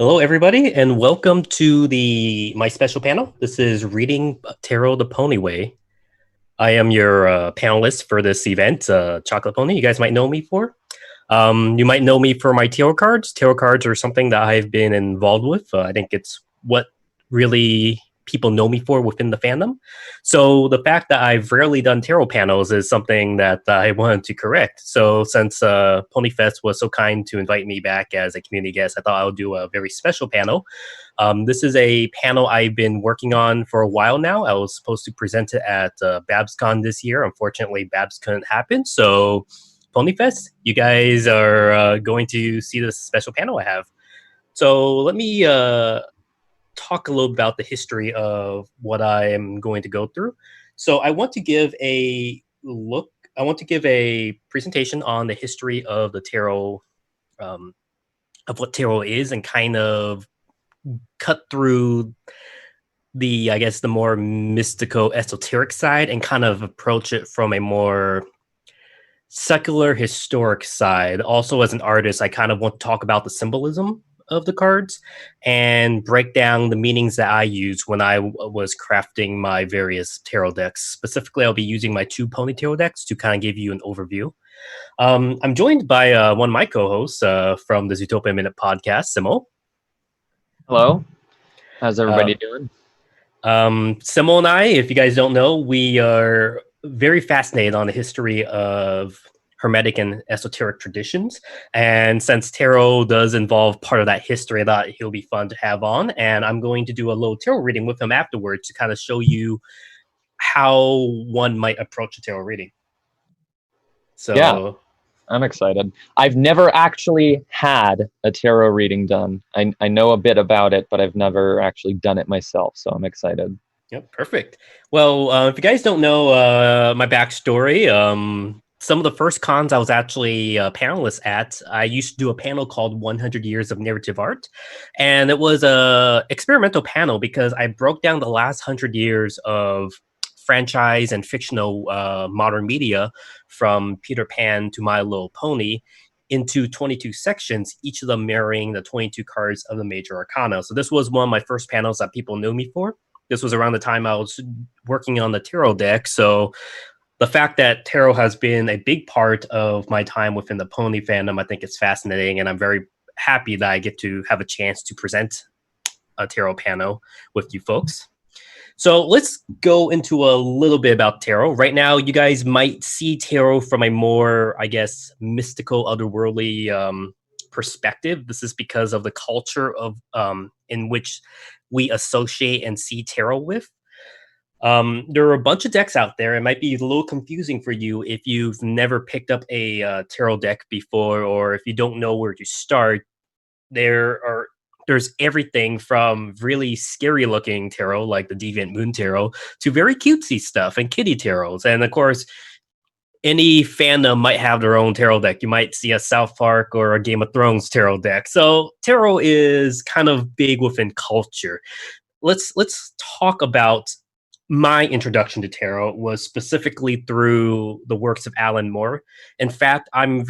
Hello, everybody, and welcome to my special panel. This is Reading Tarot the Pony Way. I am your panelist for this event, ChocoPony. You guys might know me for. You might know me for my tarot cards. Tarot cards are something that I've been involved with. I think it's what really people know me for within the fandom. So the fact that I've rarely done tarot panels is something that I wanted to correct. So since PonyFest was so kind to invite me back as a community guest, I thought I would do a very special panel. This is a panel I've been working on for a while now. I was supposed to present it at BabsCon this year. Unfortunately, Babs couldn't happen. So PonyFest, you guys are going to see this special panel I have. So let me talk a little about the history of what I am going to go through. So I want to give a presentation on the history of the tarot, of what tarot is, and kind of cut through the, I guess, the more mystical, esoteric side and kind of approach it from a more secular, historic side. Also, as an artist, I kind of want to talk about the symbolism of the cards and break down the meanings that I used when I was crafting my various tarot decks. Specifically, I'll be using my two pony tarot decks to kind of give you an overview. I'm joined by one of my co-hosts from the Zootopia Minute podcast, Simo. Hello. How's everybody doing? Simo and I, if you guys don't know, we are very fascinated on the history of Hermetic and esoteric traditions. And since tarot does involve part of that history, I thought he'll be fun to have on. And I'm going to do a little tarot reading with him afterwards to kind of show you how one might approach a tarot reading. So yeah, I'm excited. I've never actually had a tarot reading done. I know a bit about it, but I've never actually done it myself. So I'm excited. Yep, perfect. Well, if you guys don't know my backstory, some of the first cons I was actually a panelist at, I used to do a panel called 100 Years of Narrative Art. And it was a experimental panel because I broke down the last 100 years of franchise and fictional modern media from Peter Pan to My Little Pony into 22 sections, each of them mirroring the 22 cards of the Major Arcana. So this was one of my first panels that people knew me for. This was around the time I was working on the tarot deck. So the fact that tarot has been a big part of my time within the pony fandom, I think it's fascinating. And I'm very happy that I get to have a chance to present a tarot panel with you folks. So let's go into a little bit about tarot. Right now, you guys might see tarot from a more, I guess, mystical, otherworldly perspective. This is because of the culture of in which we associate and see tarot with. There are a bunch of decks out there. It might be a little confusing for you if you've never picked up a tarot deck before, or if you don't know where to start. There's everything from really scary looking tarot like the Deviant Moon Tarot to very cutesy stuff and kitty tarots. And of course, any fandom might have their own tarot deck. You might see a South Park or a Game of Thrones tarot deck. So tarot is kind of big within culture. Let's talk about my introduction to tarot was specifically through the works of Alan Moore. In fact, I'm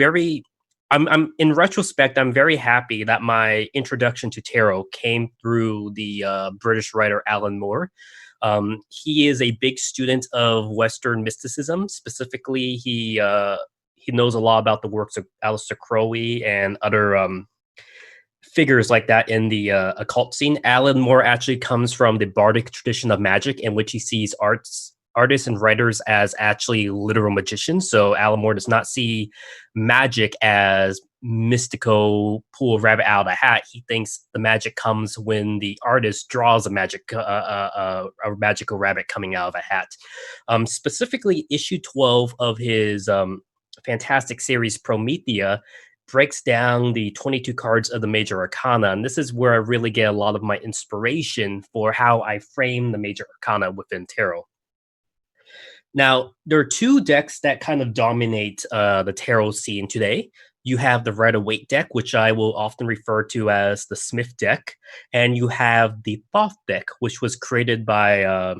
in retrospect, I'm very happy that my introduction to tarot came through the British writer Alan Moore. He is a big student of Western mysticism. Specifically, he knows a lot about the works of Aleister Crowley and other figures like that in the occult scene. Alan Moore actually comes from the bardic tradition of magic, in which he sees artists and writers as actually literal magicians. So Alan Moore does not see magic as mystical pull a rabbit out of a hat. He thinks the magic comes when the artist draws a magical rabbit coming out of a hat. Specifically, issue 12 of his fantastic series Promethea breaks down the 22 cards of the Major Arcana. And this is where I really get a lot of my inspiration for how I frame the Major Arcana within tarot. Now, there are two decks that kind of dominate the tarot scene today. You have the Rider-Waite deck, which I will often refer to as the Smith deck, and you have the Thoth deck, which was created by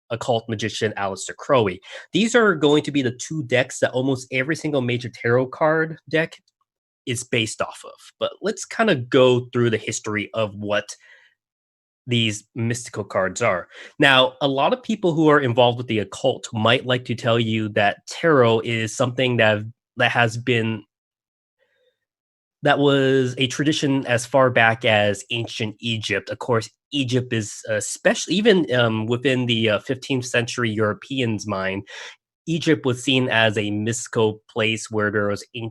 occult magician Aleister Crowley. These are going to be the two decks that almost every single major tarot card deck is based off of. But let's kind of go through the history of what these mystical cards are. Now, a lot of people who are involved with the occult might like to tell you that tarot is something that was a tradition as far back as ancient Egypt. Of course, Egypt is especially even within the 15th century Europeans' mind, Egypt was seen as a mystical place where there was an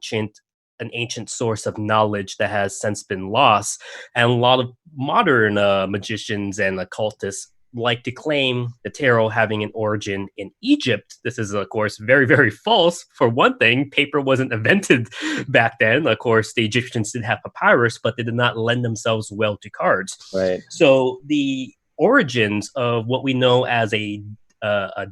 ancient source of knowledge that has since been lost. And a lot of modern magicians and occultists like to claim the tarot having an origin in Egypt. This is, of course, very, very false. For one thing, paper wasn't invented back then. Of course, the Egyptians did have papyrus, but they did not lend themselves well to cards. Right. So the origins of what we know as a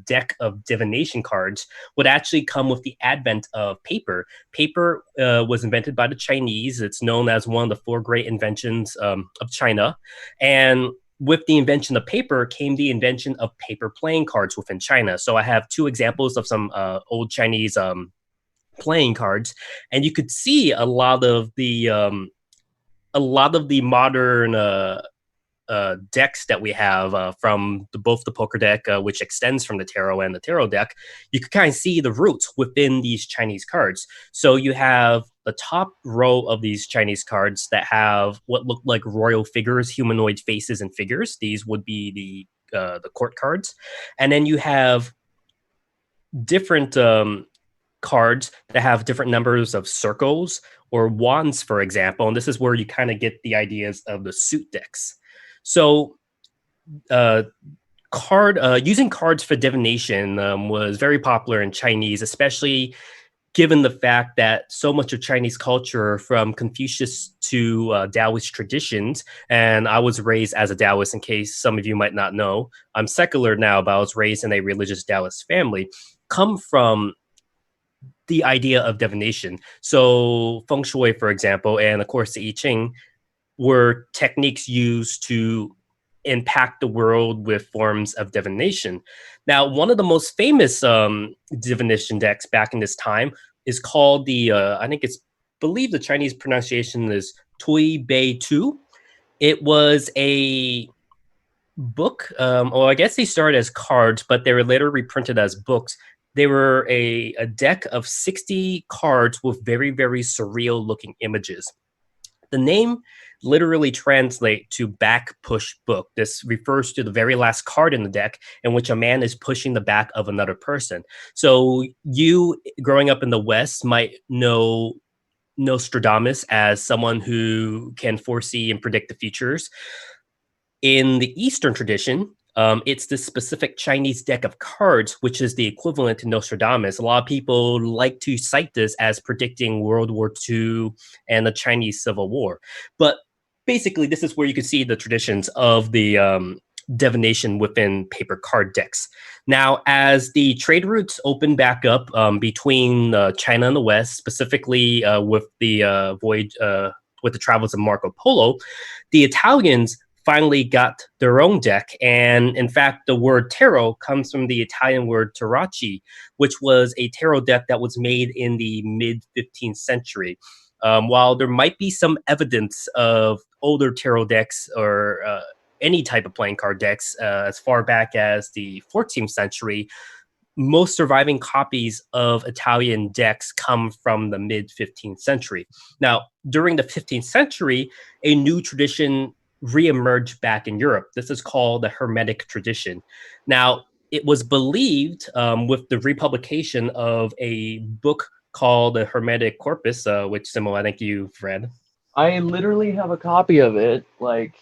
deck of divination cards would actually come with the advent of paper. Paper was invented by the Chinese. It's known as one of the four great inventions of China. And with the invention of paper came the invention of paper playing cards within China. So I have two examples of some old Chinese playing cards, and you could see a lot of the modern decks that we have from both the poker deck, which extends from the tarot, and the tarot deck. You can kind of see the roots within these Chinese cards. So you have the top row of these Chinese cards that have what look like royal figures, humanoid faces and figures. These would be the court cards. And then you have different cards that have different numbers of circles or wands, for example. And this is where you kind of get the ideas of the suit decks. So using cards for divination was very popular in Chinese, especially given the fact that so much of Chinese culture, from Confucius to Taoist traditions, and I was raised as a Taoist, in case some of you might not know. I'm secular now, but I was raised in a religious Taoist family, come from the idea of divination. So feng shui, for example, and of course the I Ching were techniques used to impact the world with forms of divination. Now, one of the most famous divination decks back in this time is called believe the Chinese pronunciation is II.PRIESTESS. It was a book, or I guess they started as cards, but they were later reprinted as books. They were a deck of 60 cards with very, very surreal looking images. The name literally translate to back push book. This refers to the very last card in the deck in which a man is pushing the back of another person. So you, growing up in the West, might know Nostradamus as someone who can foresee and predict the futures. In the Eastern tradition, it's this specific Chinese deck of cards, which is the equivalent to Nostradamus. A lot of people like to cite this as predicting World War II and the Chinese Civil War. But basically, this is where you can see the traditions of the divination within paper card decks. Now, as the trade routes open back up between China and the West, specifically with the voyage, with the travels of Marco Polo, the Italians finally got their own deck. And in fact, the word tarot comes from the Italian word tarocchi, which was a tarot deck that was made in the mid-15th century. While there might be some evidence of older tarot decks or any type of playing card decks as far back as the 14th century, most surviving copies of Italian decks come from the mid-15th century. Now, during the 15th century, a new tradition reemerged back in Europe. This is called the Hermetic tradition. Now, it was believed with the republication of a book called the Hermetic Corpus, which, Simo, I think you've read. I literally have a copy of it, like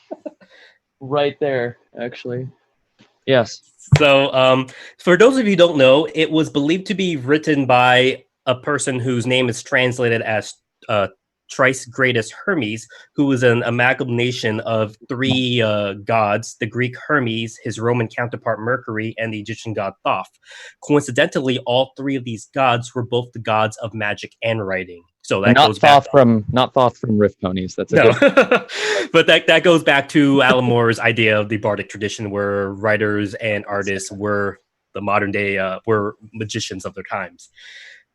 right there, actually. Yes. So, for those of you who don't know, it was believed to be written by a person whose name is translated as thrice greatest Hermes, who was an amalgamation of three gods: the Greek Hermes, his Roman counterpart Mercury, and the Egyptian god Thoth. Coincidentally, all three of these gods were both the gods of magic and writing. So that not goes back not Thoth from Rift Ponies. That's a no, good... but that goes back to Alan Moore's idea of the bardic tradition, where writers and artists were the modern day were magicians of their times.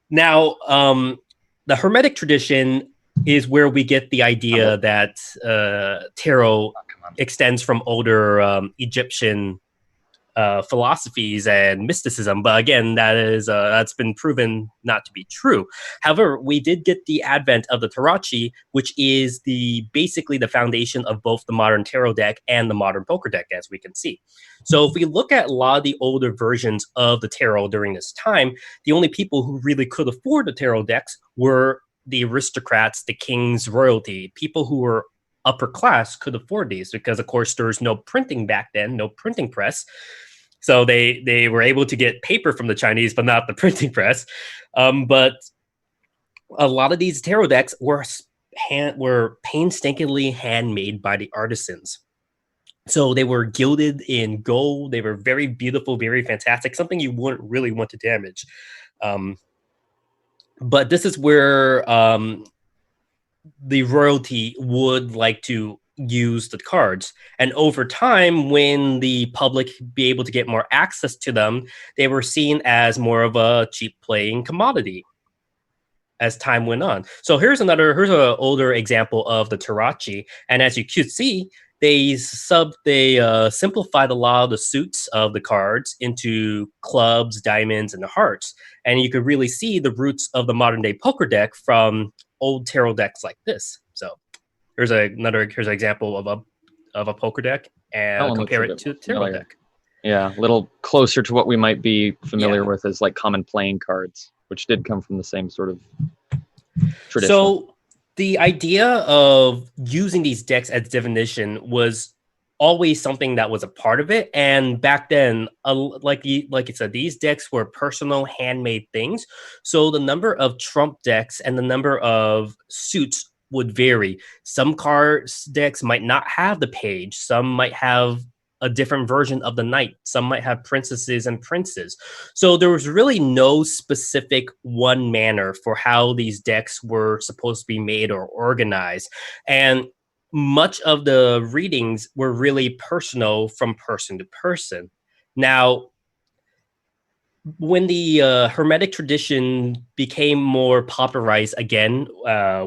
Now, the Hermetic tradition is where we get the idea that tarot extends from older Egyptian philosophies and mysticism, but again, that's been proven not to be true. However, we did get the advent of the Tarachi, which is basically the foundation of both the modern tarot deck and the modern poker deck, as we can see. So if we look at a lot of the older versions of the tarot during this time, the only people who really could afford the tarot decks were the aristocrats, the kings, royalty, people who were upper class could afford these because, of course, there's no printing back then, no printing press. So they were able to get paper from the Chinese, but not the printing press. But a lot of these tarot decks were painstakingly handmade by the artisans. So they were gilded in gold. They were very beautiful, very fantastic, something you wouldn't really want to damage. But this is where the royalty would like to use the cards. And over time, when the public be able to get more access to them, they were seen as more of a cheap playing commodity as time went on. So here's an older example of the Tarachi. And as you could see, they simplified a lot of the suits of the cards into clubs, diamonds, and hearts. And you could really see the roots of the modern day poker deck from old tarot decks like this. So here's an example of a poker deck, and compare it to a tarot deck. Yeah, a little closer to what we might be familiar with as like common playing cards, which did come from the same sort of tradition. So the idea of using these decks as divination was always something that was a part of it. And back then, like you said, these decks were personal handmade things. So the number of trump decks and the number of suits would vary. Some cards decks might not have the page. Some might have a different version of the knight. Some might have princesses and princes. So there was really no specific one manner for how these decks were supposed to be made or organized. And much of the readings were really personal from person to person. Now, when the Hermetic tradition became more popularized again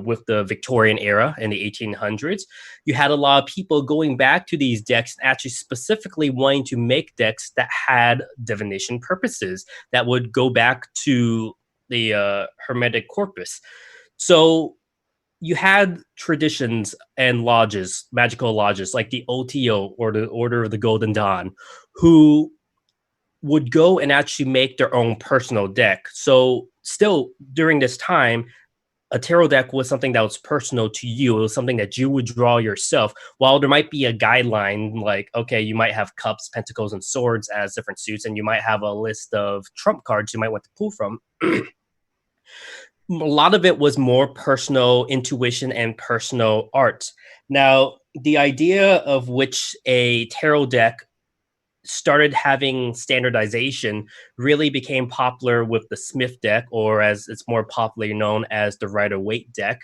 with the Victorian era in the 1800s, you had a lot of people going back to these decks and actually specifically wanting to make decks that had divination purposes that would go back to the Hermetic corpus. So you had traditions and lodges, magical lodges, like the OTO, or the Order of the Golden Dawn, who would go and actually make their own personal deck. So still during this time, a tarot deck was something that was personal to you. It was something that you would draw yourself. While there might be a guideline, like, okay, you might have cups, pentacles, and swords as different suits, and you might have a list of trump cards you might want to pull from. A lot of it was more personal intuition and personal art. Now, the idea of which a tarot deck started having standardization really became popular with the Smith deck, or as it's more popularly known as the Rider-Waite deck.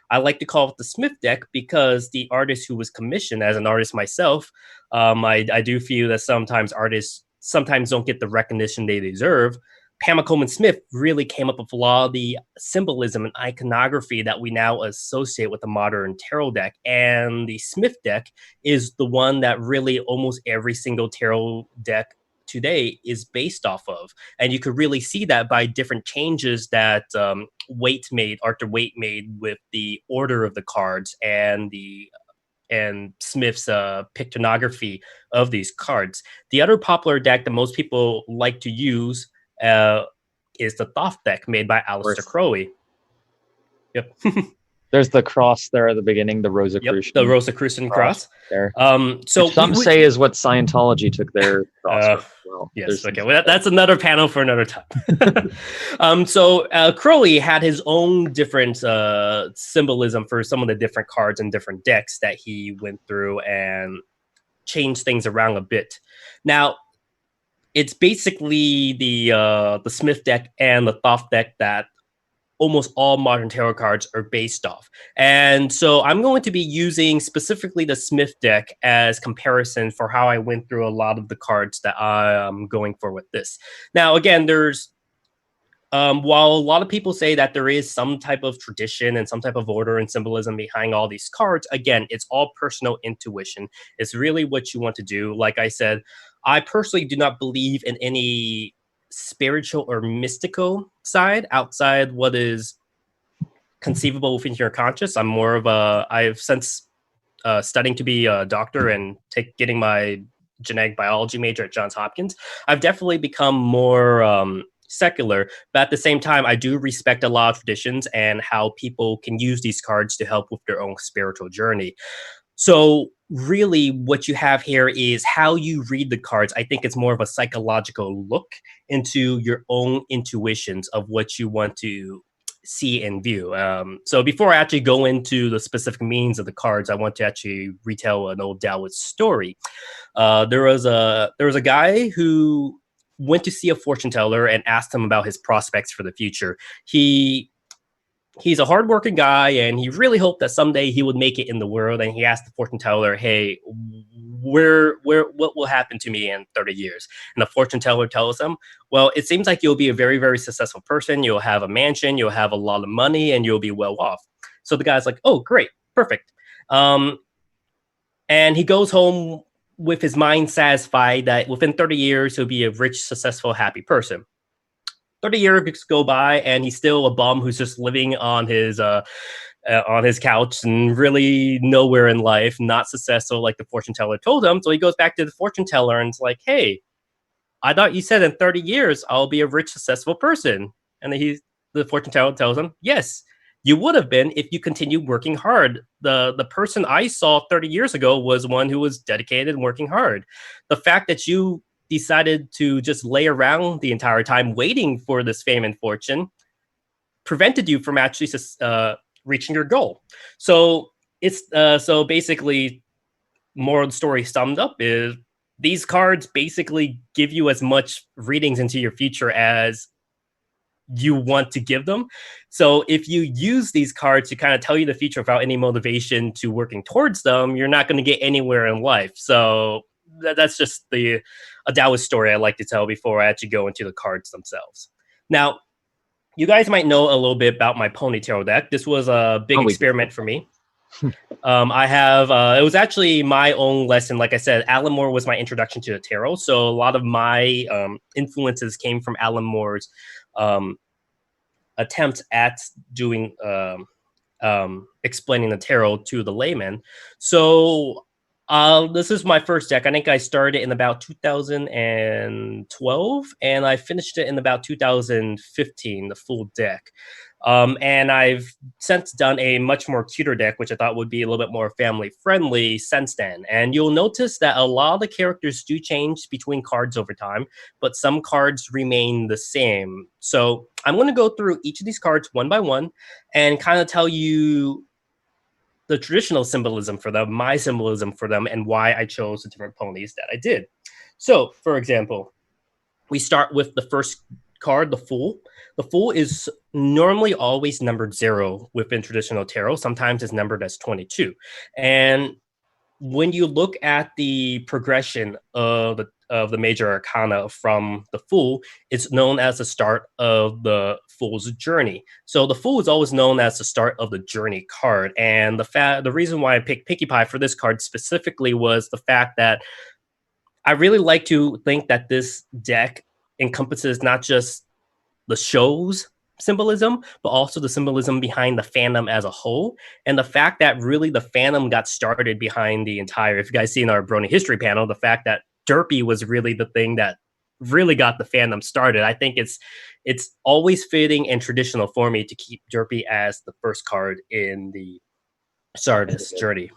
I like to call it the Smith deck because the artist who was commissioned, as an artist myself, I do feel that sometimes artists don't get the recognition they deserve. Pamela Coleman Smith really came up with a lot of the symbolism and iconography that we now associate with the modern tarot deck. And the Smith deck is the one that really almost every single tarot deck today is based off of. And you could really see that by different changes that Arthur Waite made with the order of the cards and Smith's pictography of these cards. The other popular deck that most people like to use is the Thoth deck made by Aleister Crowley. Yep. There's the cross there at the beginning, the Rosicrucian. Yep, the Rosicrucian cross. There. So some say is what Scientology took their cross with. Well, yes, okay. Well, that's another panel for another time. So Crowley had his own different symbolism for some of the different cards and different decks that he went through and changed things around a bit. Now, it's basically the Smith deck and the Thoth deck that almost all modern tarot cards are based off. And so I'm going to be using specifically the Smith deck as comparison for how I went through a lot of the cards that I'm going for with this. Now, again, there's While a lot of people say that there is some type of tradition and some type of order and symbolism behind all these cards, again, it's all personal intuition. It's really what you want to do. Like I said, I personally do not believe in any spiritual or mystical side outside what is conceivable within your conscious. I've since studying to be a doctor and getting my genetic biology major at Johns Hopkins, I've definitely become more secular. But at the same time, I do respect a lot of traditions and how people can use these cards to help with their own spiritual journey. So really what you have here is how you read the cards. I think it's more of a psychological look into your own intuitions of what you want to see and view. So before I actually go into the specific meanings of the cards, I want to actually retell an old Taoist story. There was a guy who went to see a fortune teller and asked him about his prospects for the future. He's a hardworking guy, and he really hoped that someday he would make it in the world. And he asked the fortune teller, "Hey, what will happen to me in 30 years?" And the fortune teller tells him, "Well, it seems like you'll be a very, very successful person. You'll have a mansion, you'll have a lot of money, and you'll be well off." So the guy's like, "Oh, great, perfect." Um, and he goes home with his mind satisfied that within 30 years he'll be a rich, successful, happy person. 30 years go by and he's still a bum who's just living on his couch and really nowhere in life, not successful like the fortune teller told him. So he goes back to the fortune teller and it's like, "Hey, I thought you said in 30 years I'll be a rich, successful person." And the fortune teller tells him, "Yes, you would have been if you continued working hard. The person I saw 30 years ago was one who was dedicated and working hard. The fact that you decided to just lay around the entire time waiting for this fame and fortune prevented you from actually reaching your goal." So so basically, moral of the story summed up is these cards basically give you as much readings into your future as you want to give them. So if you use these cards to kind of tell you the future without any motivation to working towards them, you're not going to get anywhere in life. So that's just a Taoist story I like to tell before I actually go into the cards themselves. Now, you guys might know a little bit about my Pony Tarot deck. This was a big experiment for me. I have, it was actually my own lesson. Like I said, Alan Moore was my introduction to the tarot. So a lot of my influences came from Alan Moore's attempts at doing explaining the tarot to the layman. So this is my first deck. I think I started it in about 2012, and I finished it in about 2015, the full deck. And I've since done a much more cuter deck, which I thought would be a little bit more family friendly since then. And you'll notice that a lot of the characters do change between cards over time, but some cards remain the same. So I'm going to go through each of these cards one by one and kind of tell you the traditional symbolism for them, my symbolism for them, and why I chose the different ponies that I did. So, for example, we start with the first card, the Fool. The Fool is normally always numbered 0 within traditional tarot. Sometimes it's numbered as 22. And when you look at the progression of the Major Arcana from the Fool, it's known as the start of the Fool's journey. So the Fool is always known as the start of the journey card. And the reason why I picked Pinkie Pie for this card specifically was the fact that I really like to think that this deck encompasses not just the show's symbolism, but also the symbolism behind the fandom as a whole. And the fact that really the fandom got started behind the entire, if you guys see in our Brony history panel, the fact that Derpy was really the thing that really got the fandom started. I think it's always fitting and traditional for me to keep Derpy as the first card in the Sardis journey.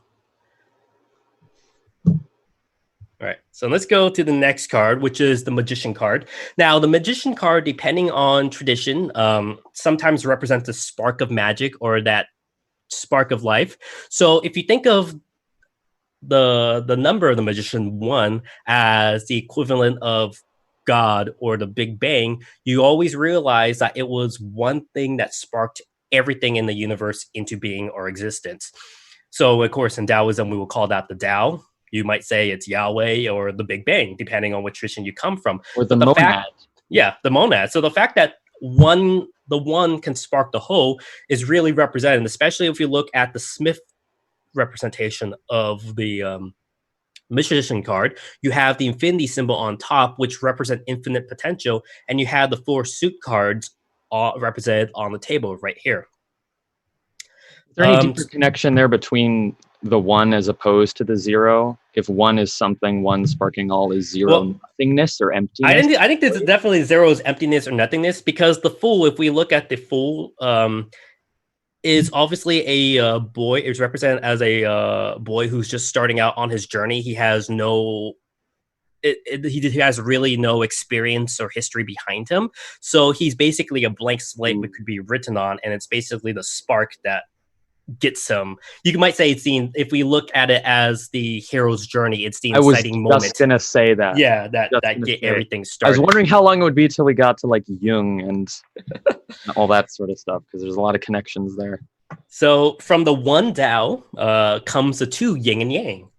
All right, so let's go to the next card, which is the Magician card. Now, the Magician card, depending on tradition, sometimes represents a spark of magic or that spark of life. So if you think of the number of the Magician 1 as the equivalent of God or the Big Bang, you always realize that it was one thing that sparked everything in the universe into being or existence. So, of course, in Taoism, we will call that the Tao. You might say it's Yahweh or the Big Bang, depending on what tradition you come from. Or the monad. The monad. So the fact that the one can spark the whole is really represented, especially if you look at the Smith representation of the magician card. You have the infinity symbol on top, which represent infinite potential, and you have the 4 suit cards represented on the table right here. Is there any deeper connection there between the 1 as opposed to the 0? If 1 is something, 1 sparking all is 0 nothingness or emptiness? I think there's definitely 0 is emptiness or nothingness, because the Fool, if we look at the Fool, is obviously a boy. Is represented as a boy who's just starting out on his journey. He has he has really no experience or history behind him. So he's basically a blank slate that could be written on, and it's basically the spark that gets him. You might say it's the, if we look at it as the hero's journey, it's the inciting moment. I was just gonna say that. Yeah, that get everything started. I was wondering how long it would be till we got to like Jung and all that sort of stuff, because there's a lot of connections there. So from the 1 Tao comes the 2 yin and yang.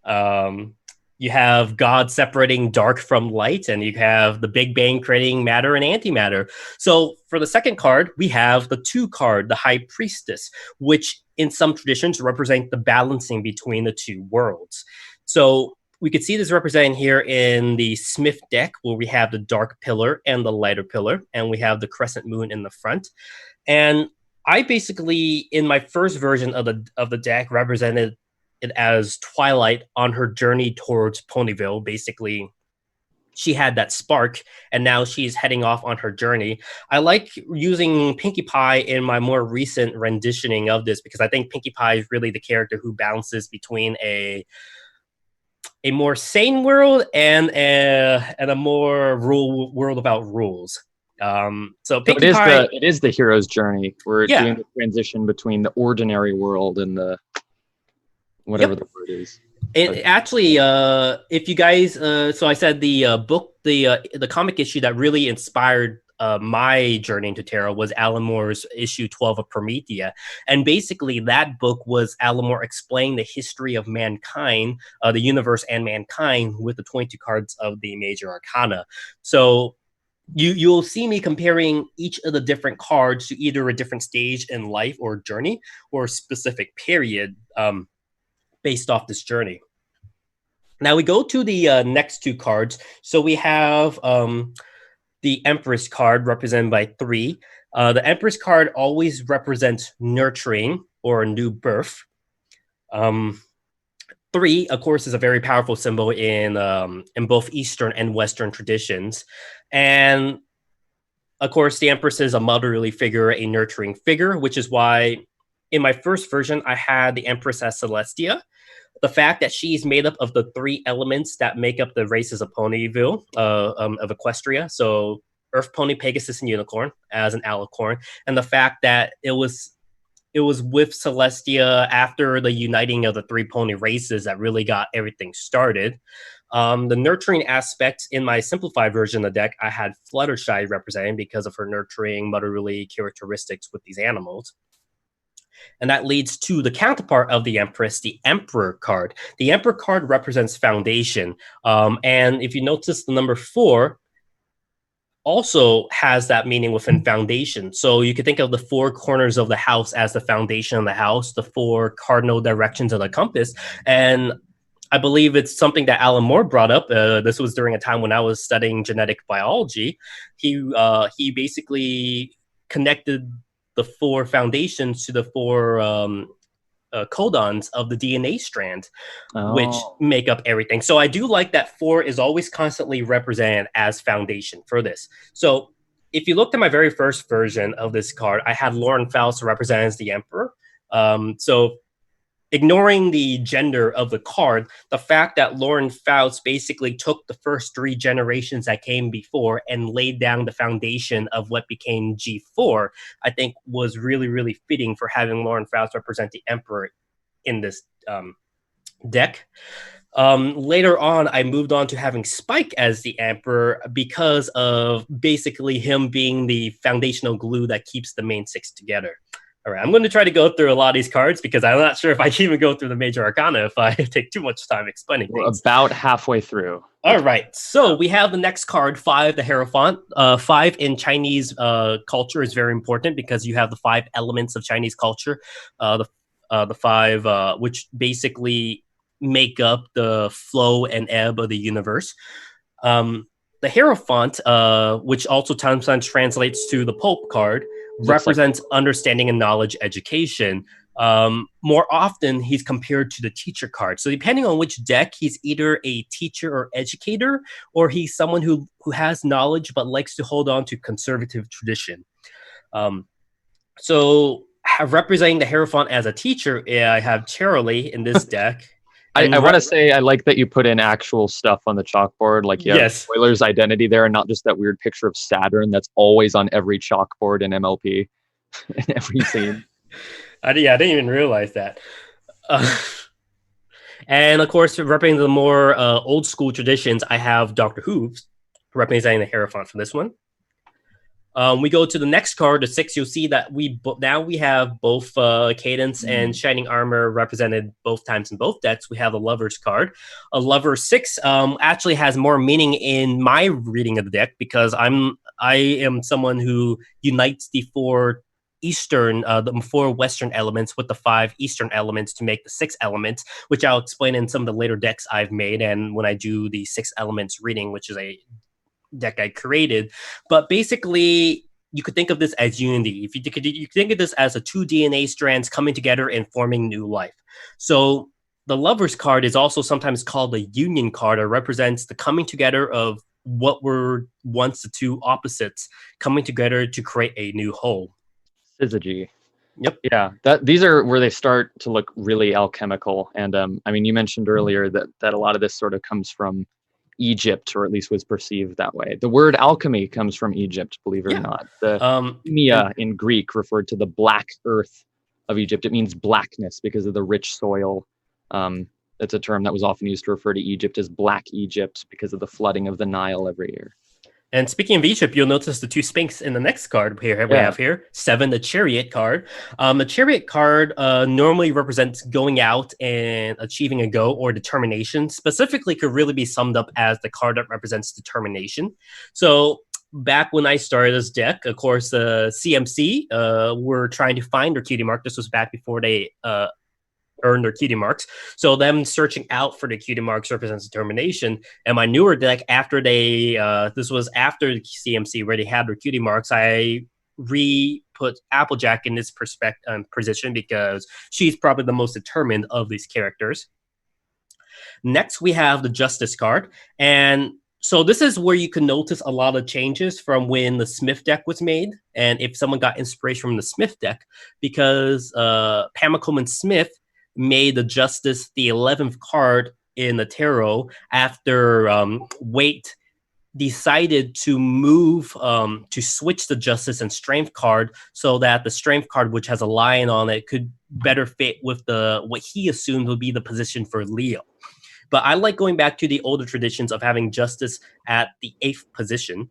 You have God separating dark from light, and you have the Big Bang creating matter and antimatter. So for the second card, we have the 2 card, the High Priestess, which in some traditions represent the balancing between the 2 worlds. So we could see this represented here in the Smith deck, where we have the dark pillar and the lighter pillar, and we have the crescent moon in the front. And I basically, in my first version of the deck, represented it as Twilight on her journey towards Ponyville. Basically, she had that spark, and now she's heading off on her journey. I like using Pinkie Pie in my more recent renditioning of this, because I think Pinkie Pie is really the character who balances between a more sane world and a more world without rules. So Pinkie Pie, it is the hero's journey. We're doing the transition between the ordinary world and the whatever the word is. It actually, if you guys, so I said the book, the comic issue that really inspired my journey into tarot was Alan Moore's issue 12 of Promethea. And basically that book was Alan Moore explaining the history of mankind, the universe and mankind, with the 22 cards of the Major Arcana. So you'll see me comparing each of the different cards to either a different stage in life or journey, or a specific period based off this journey. Now we go to the next 2 cards. So we have the Empress card, represented by 3. The Empress card always represents nurturing or a new birth. 3, of course, is a very powerful symbol in both Eastern and Western traditions. And of course, the Empress is a motherly figure, a nurturing figure, which is why in my first version, I had the Empress as Celestia. The fact that she's made up of the 3 elements that make up the races of Ponyville, of Equestria. So Earth Pony, Pegasus, and Unicorn as an alicorn. And the fact that it was with Celestia after the uniting of the 3 pony races that really got everything started. The nurturing aspect in my simplified version of the deck, I had Fluttershy representing because of her nurturing motherly characteristics with these animals. And that leads to the counterpart of the Empress, the Emperor card. The Emperor card represents foundation. And if you notice, the number 4 also has that meaning within foundation. So you could think of the 4 corners of the house as the foundation of the house, the 4 cardinal directions of the compass. And I believe it's something that Alan Moore brought up. This was during a time when I was studying genetic biology. He basically connected the 4 foundations to the 4 codons of the DNA strand, which make up everything. So I do like that 4 is always constantly represented as foundation for this. So if you looked at my very first version of this card, I had Lauren Faust represented as the Emperor. So ignoring the gender of the card, the fact that Lauren Faust basically took the first 3 generations that came before and laid down the foundation of what became G4, I think was really, really fitting for having Lauren Faust represent the Emperor in this deck. Later on, I moved on to having Spike as the Emperor because of basically him being the foundational glue that keeps the main 6 together. All right, I'm going to try to go through a lot of these cards because I'm not sure if I can even go through the Major Arcana if I take too much time explaining We're things. about halfway through. All right, so we have the next card, 5, the Hierophant. 5 in Chinese culture is very important because you have the 5 elements of Chinese culture, the 5 which basically make up the flow and ebb of the universe. The Hierophant, which also sometimes translates to the Pope card, represents understanding and knowledge education. More often, he's compared to the teacher card. So depending on which deck, he's either a teacher or educator, or he's someone who has knowledge but likes to hold on to conservative tradition. So representing the Hierophant as a teacher, I have Chariot in this deck. I want to say I like that you put in actual stuff on the chalkboard, like spoilers identity there, and not just that weird picture of Saturn that's always on every chalkboard in MLP in every scene. I didn't even realize that. And of course, representing the more old school traditions, I have Dr. Hooves representing the Hierophant for this one. We go to the next card, the 6. You'll see that we have both Cadence and Shining Armor represented both times in both decks. We have a Lover's card. A Lover 6 actually has more meaning in my reading of the deck because I am someone who unites the 4 the 4 Western elements with the 5 Eastern elements to make the 6 elements, which I'll explain in some of the later decks I've made and when I do the 6 elements reading, which is a deck I created. But basically, you could think of this as unity. If you could think of this as the 2 DNA strands coming together and forming new life. So the Lover's card is also sometimes called the Union card, or represents the coming together of what were once the 2 opposites coming together to create a new whole. Syzygy. Yep. Yeah, these are where they start to look really alchemical. And I mean, you mentioned earlier that a lot of this sort of comes from Egypt, or at least was perceived that way. The word alchemy comes from Egypt, believe it or not. The Mia in Greek referred to the black earth of Egypt. It means blackness because of the rich soil. It's a term that was often used to refer to Egypt as Black Egypt because of the flooding of the Nile every year. And speaking of Egypt, you'll notice the 2 Sphinx in the next card we have here. 7, the Chariot card. The Chariot card normally represents going out and achieving a goal or determination. Specifically, could really be summed up as the card that represents determination. So back when I started this deck, of course, CMC were trying to find their cutie mark. This was back before they earn their cutie marks. So them searching out for the cutie marks represents determination. And my newer deck, after this was after CMC already had their cutie marks, I put Applejack in this position because she's probably the most determined of these characters. Next, we have the Justice card. And so this is where you can notice a lot of changes from when the Smith deck was made. And if someone got inspiration from the Smith deck, because Pamela Coleman Smith made the Justice the 11th card in the tarot after Waite decided to move to switch the Justice and Strength card so that the Strength card, which has a lion on it, could better fit with what he assumed would be the position for Leo. But I like going back to the older traditions of having Justice at the 8th position.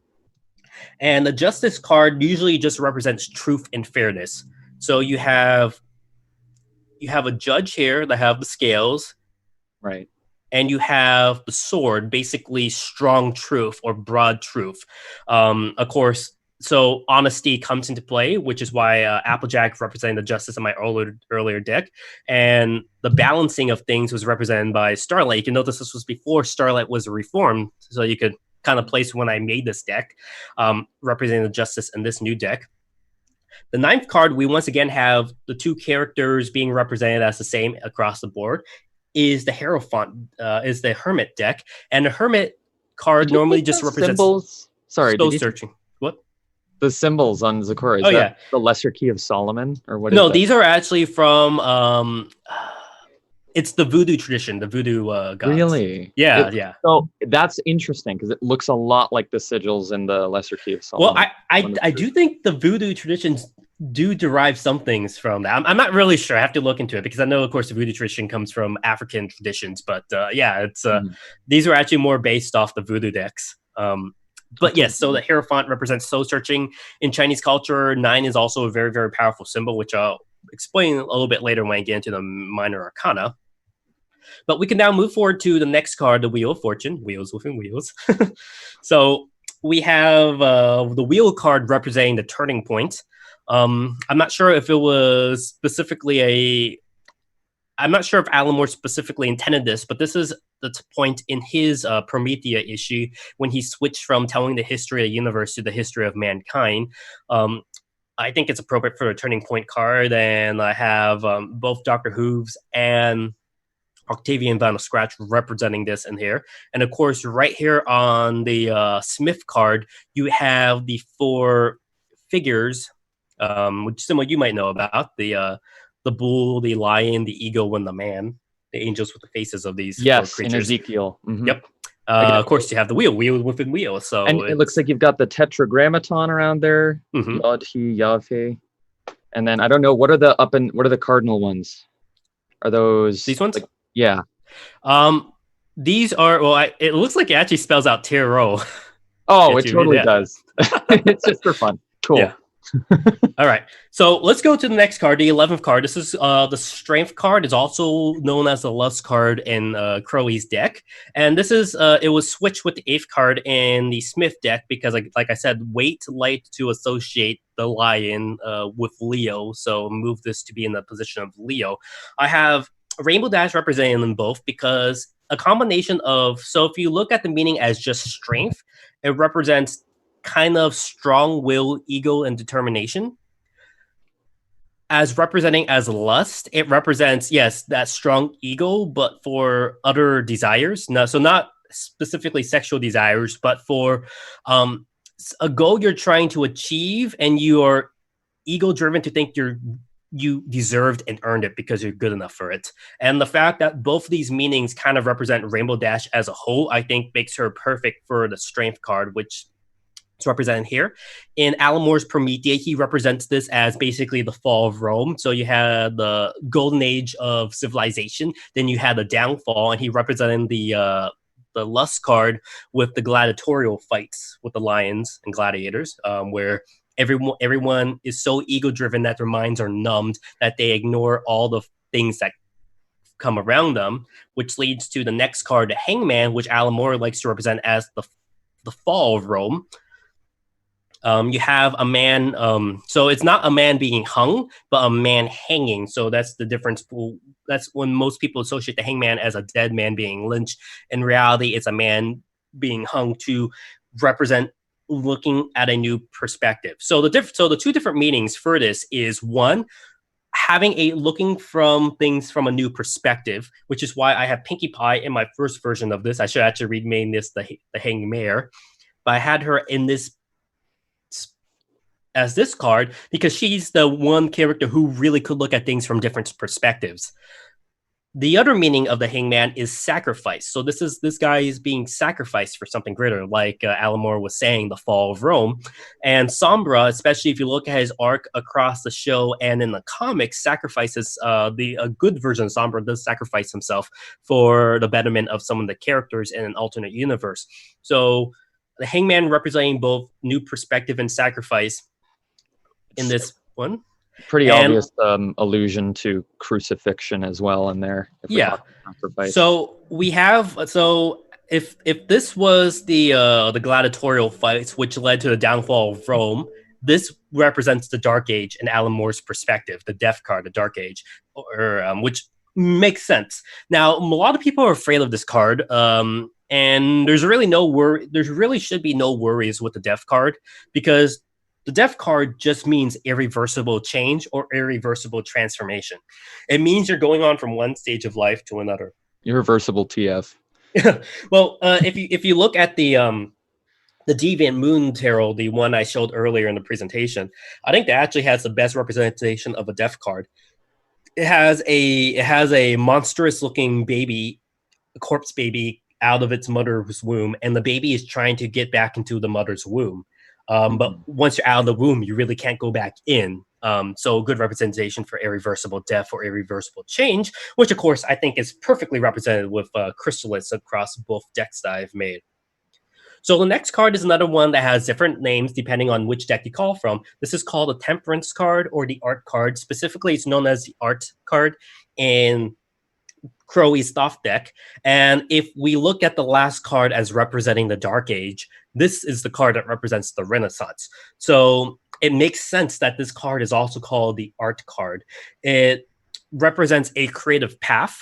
And the Justice card usually just represents truth and fairness. So you have a judge here that have the scales. Right. And you have the sword, basically strong truth or broad truth. Of course, so honesty comes into play, which is why Applejack represented the Justice in my earlier deck. And the balancing of things was represented by Starlight. You can notice this was before Starlight was reformed, so you could kind of place when I made this deck, representing the Justice in this new deck. The 9th card, we once again have the 2 characters being represented as the same across the board, is the Hierophant, is the Hermit deck. And the Hermit card normally just represents symbols. Sorry, soul searching. What? The symbols on Zecora. Is that the Lesser Key of Solomon? Or what? No, these are actually from it's the voodoo tradition, the voodoo gods. Really? Yeah. So that's interesting because it looks a lot like the sigils in the Lesser Key of Solomon. Well, I do think the voodoo traditions do derive some things from that. I'm not really sure. I have to look into it because I know, of course, the voodoo tradition comes from African traditions. But it's these are actually more based off the voodoo decks. But yes, so the Hierophant represents soul searching in Chinese culture. 9 is also a very, very powerful symbol, which I'll explain a little bit later when I get into the Minor Arcana. But we can now move forward to the next card, the Wheel of Fortune. Wheels within wheels. So we have the wheel card representing the turning point. I'm not sure if it was specifically I'm not sure if Alan Moore specifically intended this, but this is the point in his Promethea issue when he switched from telling the history of the universe to the history of mankind. I think it's appropriate for a turning point card, and I have both Dr. Hooves and Octavian Vinyl Scratch representing this in here. And of course, right here on the Smith card, you have the 4 figures, which some of you might know about, the bull, the lion, the eagle, and the man, the angels with the faces of these 4 creatures. In Ezekiel. Mm-hmm. Yep. Of course, you have the wheel within wheel. So and it looks like you've got the tetragrammaton around there. Mhm. Yod, He, Yahweh. And then I don't know, what are the cardinal ones? Are those These ones? Yeah. These are, well, it looks like it actually spells out tarot. Oh, it totally does. It's just for fun. Cool. Yeah. All right. So let's go to the next card, the 11th card. This is the Strength card. Is also known as the Lust card in Crowley's deck. And this is, it was switched with the 8th card in the Smith deck because, like I said, Waite liked to associate the lion with Leo. So move this to be in the position of Leo. I have Rainbow Dash representing them both because a combination of, so if you look at the meaning as just strength, it represents kind of strong will, ego, and determination. As representing as lust, it represents, yes, that strong ego, but for other desires. No, so not specifically sexual desires, but for a goal you're trying to achieve, and you are ego-driven to think you deserved and earned it because you're good enough for it. And the fact that both of these meanings kind of represent Rainbow Dash as a whole, I think makes her perfect for the Strength card, which is represented here. In Alan Moore's Promethea, he represents this as basically the fall of Rome. So you had the golden age of civilization, then you had the downfall, and he represented the Lust card with the gladiatorial fights with the lions and gladiators, where everyone is so ego-driven that their minds are numbed that they ignore all the things that come around them, which leads to the next card, the Hangman, which Alan Moore likes to represent as the fall of Rome. You have a man, so it's not a man being hung, but a man hanging. So that's the difference. That's when most people associate the hangman as a dead man being lynched. In reality, it's a man being hung to represent looking at a new perspective. So the 2 different meanings for this is, one, having a looking from things from a new perspective, which is why I have Pinkie Pie in my first version of this. I should actually rename this the Hanged Mare, but I had her in this as this card because she's the one character who really could look at things from different perspectives. The other meaning of the Hangman is sacrifice. So this guy is being sacrificed for something greater, like Alan Moore was saying, the fall of Rome. And Sombra, especially if you look at his arc across the show and in the comics, sacrifices a good version of Sombra does sacrifice himself for the betterment of some of the characters in an alternate universe. So the Hangman representing both new perspective and sacrifice in this one. Pretty obvious allusion to crucifixion as well in there. Yeah. So we have, if this was the gladiatorial fights which led to the downfall of Rome, this represents the Dark Age in Alan Moore's perspective, the Death card, the Dark Age, which makes sense. Now, a lot of people are afraid of this card, and there's really should be no worries with the Death card because the Death card just means irreversible change or irreversible transformation. It means you're going on from one stage of life to another. Irreversible TF. Well, if you look at the Deviant Moon Tarot, the one I showed earlier in the presentation, I think that actually has the best representation of a Death card. It has a monstrous looking baby, a corpse baby, out of its mother's womb, and the baby is trying to get back into the mother's womb. But once you're out of the womb, you really can't go back in. So good representation for irreversible death or irreversible change, which of course I think is perfectly represented with Chrysalis across both decks that I've made. So the next card is another one that has different names depending on which deck you call from. This is called the Temperance card or the Art card. Specifically, it's known as the Art card in Crowley's Thoth deck. And if we look at the last card as representing the Dark Age, this is the card that represents the Renaissance. So it makes sense that this card is also called the Art card. It represents a creative path.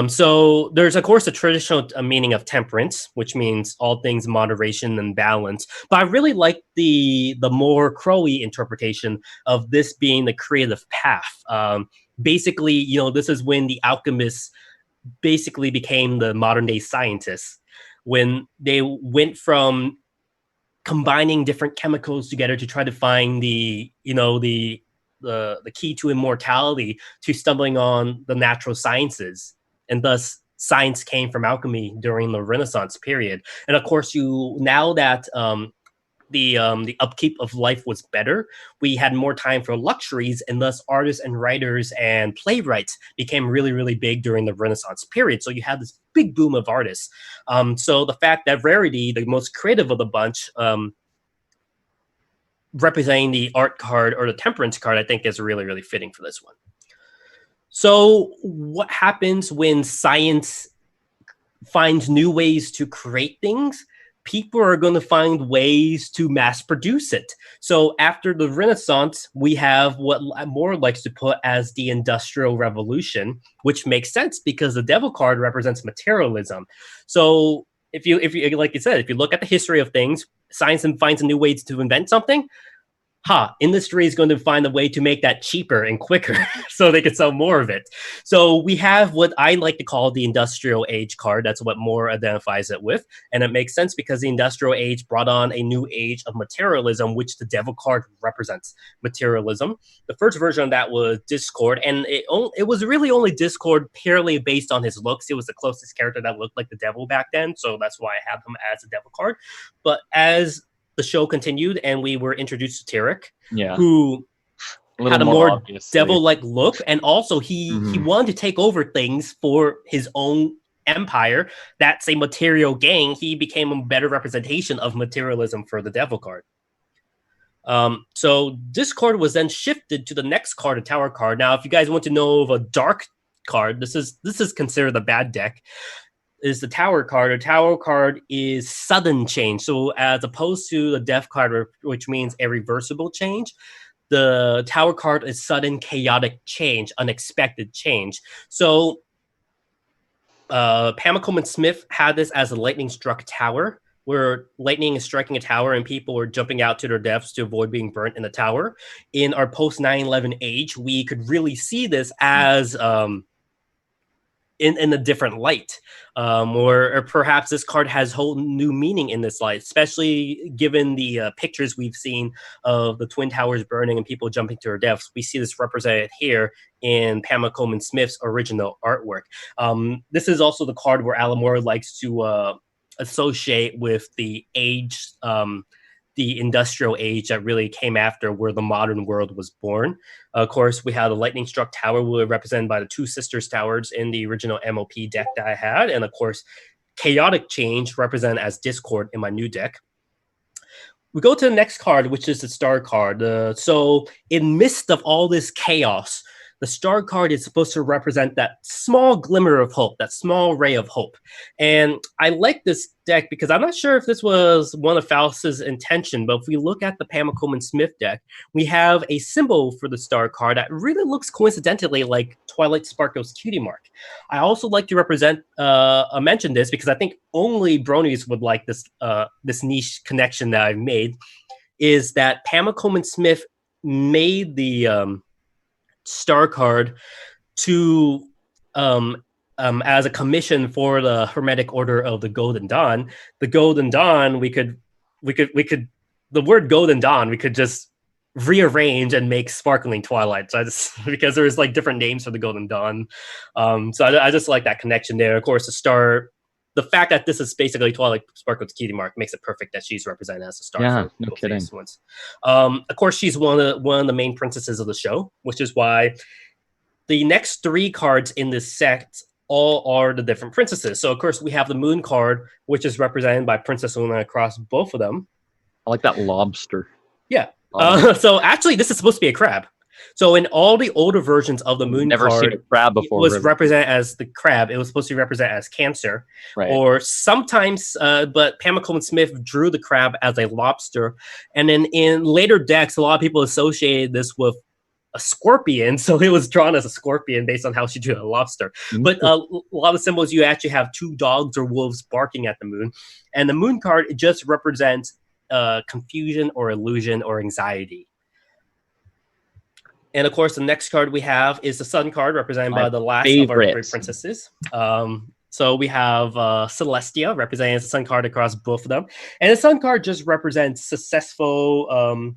So there's, of course, a traditional meaning of temperance, which means all things moderation and balance. But I really like the more Crowley interpretation of this being the creative path. Basically, you know, this is when the alchemists basically became the modern day scientists, when they went from combining different chemicals together to try to find the, you know, the key to immortality, to stumbling on the natural sciences, and thus science came from alchemy during the Renaissance period. And of course, now that the upkeep of life was better, we had more time for luxuries, and thus artists and writers and playwrights became really, really big during the Renaissance period. So you had this big boom of artists. So the fact that Rarity, the most creative of the bunch, representing the Art card or the Temperance card, I think is really, really fitting for this one. So what happens when science finds new ways to create things? People are going to find ways to mass produce it. So after the Renaissance, we have what Moore likes to put as the Industrial Revolution, which makes sense because the Devil card represents materialism. So if you like you said, if you look at the history of things, science finds new ways to invent something. Industry is going to find a way to make that cheaper and quicker so they can sell more of it. So we have what I like to call the Industrial Age card. That's what Moore identifies it with. And it makes sense because the Industrial Age brought on a new age of materialism, which the Devil card represents materialism. The first version of that was Discord, and it was really only Discord purely based on his looks. It was the closest character that looked like the Devil back then, so that's why I have him as a Devil card. But as the show continued and we were introduced to Tarek, who had a more devil-like look, and also he wanted to take over things for his own empire. That's a material gain. He became a better representation of materialism for the Devil card. So Discord was then shifted to the next card, a Tower card. Now, if you guys want to know of a dark card, this is considered the bad deck, is the Tower card. A Tower card is sudden change. So as opposed to the Death card, which means a reversible change, the Tower card is sudden, chaotic change, unexpected change. So Pamela Coleman Smith had this as a lightning struck tower, where lightning is striking a tower and people were jumping out to their deaths to avoid being burnt in the tower. In our post 9/11 age, we could really see this as in a different light, or perhaps this card has whole new meaning in this light, especially given the pictures we've seen of the Twin Towers burning and people jumping to their deaths. We see this represented here in Pamela Coleman Smith's original artwork. This is also the card where Alan Moore likes to associate with the age, the industrial age that really came after where the modern world was born. Of course, we had a lightning struck tower represented by the Two Sisters towers in the original MOP deck that I had. And of course, chaotic change represented as Discord in my new deck. We go to the next card, which is the Star card. So in midst of all this chaos, the Star card is supposed to represent that small glimmer of hope, that small ray of hope. And I like this deck because I'm not sure if this was one of Faust's intention, but if we look at the Pamela Coleman Smith deck, we have a symbol for the Star card that really looks coincidentally like Twilight Sparkle's cutie mark. I also like to mention this because I think only bronies would like this this niche connection that I've made, is that Pamela Coleman Smith made the Star card to as a commission for the Hermetic Order of the Golden Dawn. The Golden Dawn, we could the word Golden Dawn we could just rearrange and make Sparkling Twilight. So because there's like different names for the Golden Dawn. So I just like that connection there. Of course, the Star, the fact that this is basically Twilight Sparkle's cutie mark makes it perfect that she's represented as a star. Yeah, no kidding. Ones. Of course, she's one of the main princesses of the show, which is why the next three cards in this set all are the different princesses. So of course we have the moon card, which is represented by Princess Luna across both of them. I like that lobster. Yeah. So actually, this is supposed to be a crab. So in all the older versions of the moon Never seen a card, crab it before. was Really. represented as the crab. It was supposed to be represented as Cancer, Right. or sometimes. But Pamela Coleman Smith drew the crab as a lobster, and then in later decks, a lot of people associated this with a scorpion, so it was drawn as a scorpion based on how she drew a lobster. But a lot of symbols, you actually have two dogs or wolves barking at the moon, and the moon card, it just represents confusion or illusion or anxiety. And of course, the next card we have is the Sun card, represented by the last of our three princesses. So we have Celestia, representing the Sun card across both of them. And the Sun card just represents successful.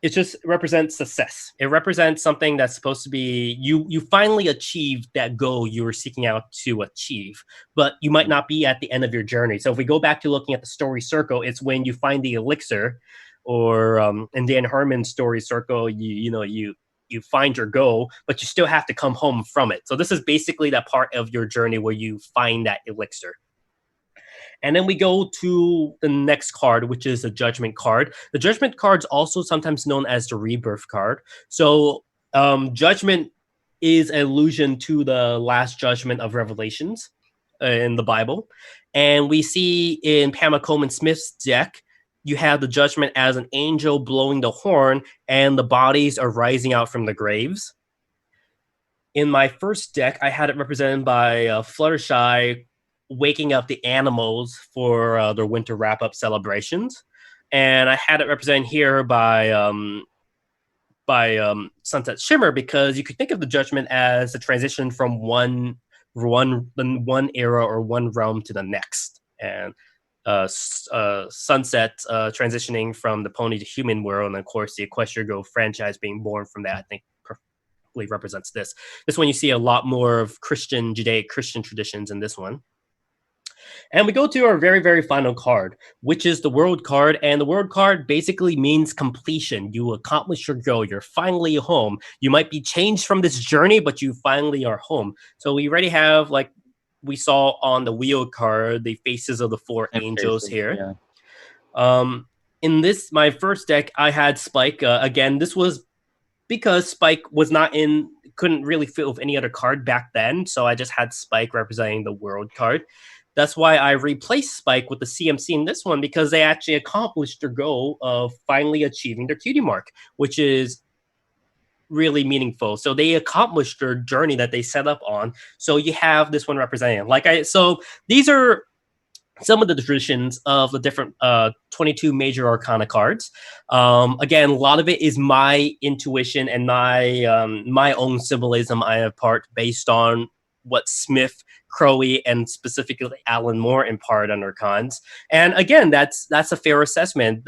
It just represents success. It represents something that's supposed to be, you finally achieved that goal you were seeking out to achieve, but you might not be at the end of your journey. So if we go back to looking at the story circle, it's when you find the elixir, or in Dan Harmon's story circle, you find your goal, but you still have to come home from it. So this is basically that part of your journey where you find that elixir. And then we go to the next card, which is the Judgment card. The Judgment card is also sometimes known as the Rebirth card. So Judgment is an allusion to the last judgment of Revelations in the Bible. And we see in Pamela Coleman Smith's deck, you have the Judgment as an angel blowing the horn, and the bodies are rising out from the graves. In my first deck, I had it represented by Fluttershy waking up the animals for their winter wrap-up celebrations. And I had it represented here by Sunset Shimmer, because you could think of the Judgment as a transition from one era or one realm to the next. And Sunset transitioning from the pony to human world, and of course the Equestria Go franchise being born from that, I think perfectly represents this. This one you see a lot more of Judaic Christian traditions in this one. And we go to our very, very final card, which is the World card. And the World card basically means completion. You accomplish your goal. You're finally home. You might be changed from this journey, but you finally are home. So we already have, like we saw on the wheel card, the faces of the four angels here. Yeah. In this, my first deck, I had Spike. Again, this was because Spike was not in, couldn't really fit with any other card back then. So I just had Spike representing the World card. That's why I replaced Spike with the CMC in this one, because they actually accomplished their goal of finally achieving their cutie mark, which is really meaningful. So they accomplished their journey that they set up on. So you have this one representing. So these are some of the traditions of the different 22 major arcana cards. Again, a lot of it is my intuition and my own symbolism I have part based on what Smith, Crowley, and specifically Alan Moore impart on their cons. And again, that's a fair assessment,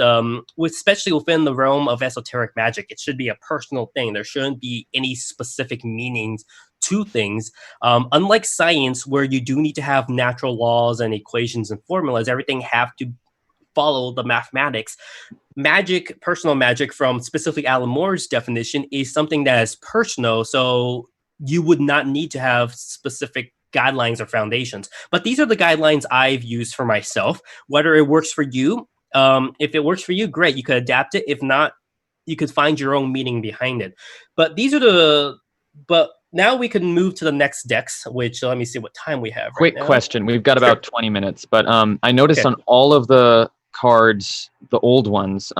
especially within the realm of esoteric magic. It should be a personal thing. There shouldn't be any specific meanings to things. Unlike science, where you do need to have natural laws and equations and formulas, everything have to follow the mathematics. Magic, personal magic, from specifically Alan Moore's definition, is something that is personal. So you would not need to have specific guidelines or foundations. But these are the guidelines I've used for myself. Whether it works for you, if it works for you, great. You could adapt it. If not, you could find your own meaning behind it. But now we can move to the next decks, which let me see what time we have. Quick question. We've got about 20 minutes, but I noticed on all of the cards, the old ones,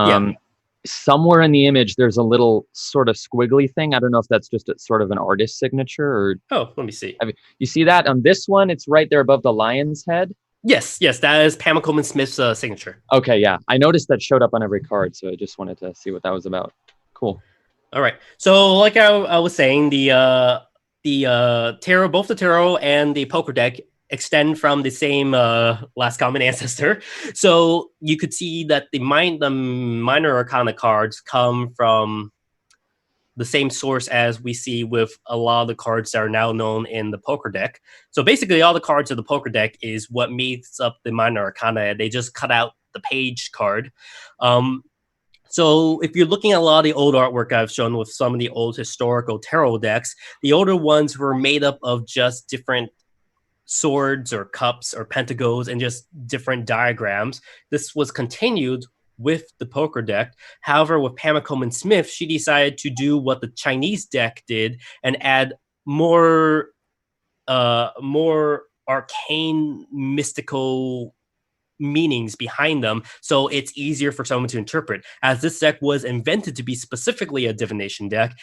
somewhere in the image, there's a little sort of squiggly thing. I don't know if that's just sort of an artist signature or... Oh, let me see. You see that on this one? It's right there above the lion's head. Yes, that is Pamela Coleman Smith's signature. Okay, yeah. I noticed that showed up on every card, so I just wanted to see what that was about. Cool. All right. So like I was saying, the tarot, both the tarot and the poker deck extend from the same last common ancestor. So you could see that the minor arcana cards come from the same source as we see with a lot of the cards that are now known in the poker deck. So basically all the cards of the poker deck is what makes up the minor arcana. They just cut out the page card. So So if you're looking at a lot of the old artwork I've shown with some of the old historical tarot decks, the older ones were made up of just different swords or cups or pentagons and just different diagrams. This was continued with the poker deck. However, with Pamela Coleman Smith, she decided to do what the Chinese deck did and add more arcane, mystical meanings behind them, so it's easier for someone to interpret. As this deck was invented to be specifically a divination deck,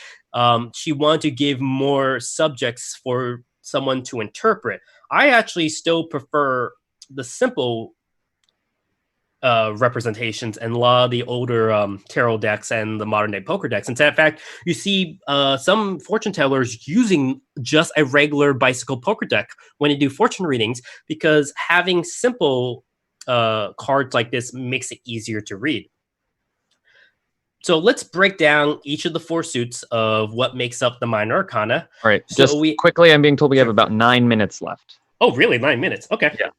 she wanted to give more subjects for someone to interpret. I actually still prefer the simple representations and a lot of the older tarot decks and the modern day poker decks. And in fact, you see some fortune tellers using just a regular bicycle poker deck when they do fortune readings, because having simple cards like this makes it easier to read. So let's break down each of the 4 suits of what makes up the minor arcana. All right, So just quickly, I'm being told we have about 9 minutes left. Oh, really? 9 minutes? Okay. Yeah.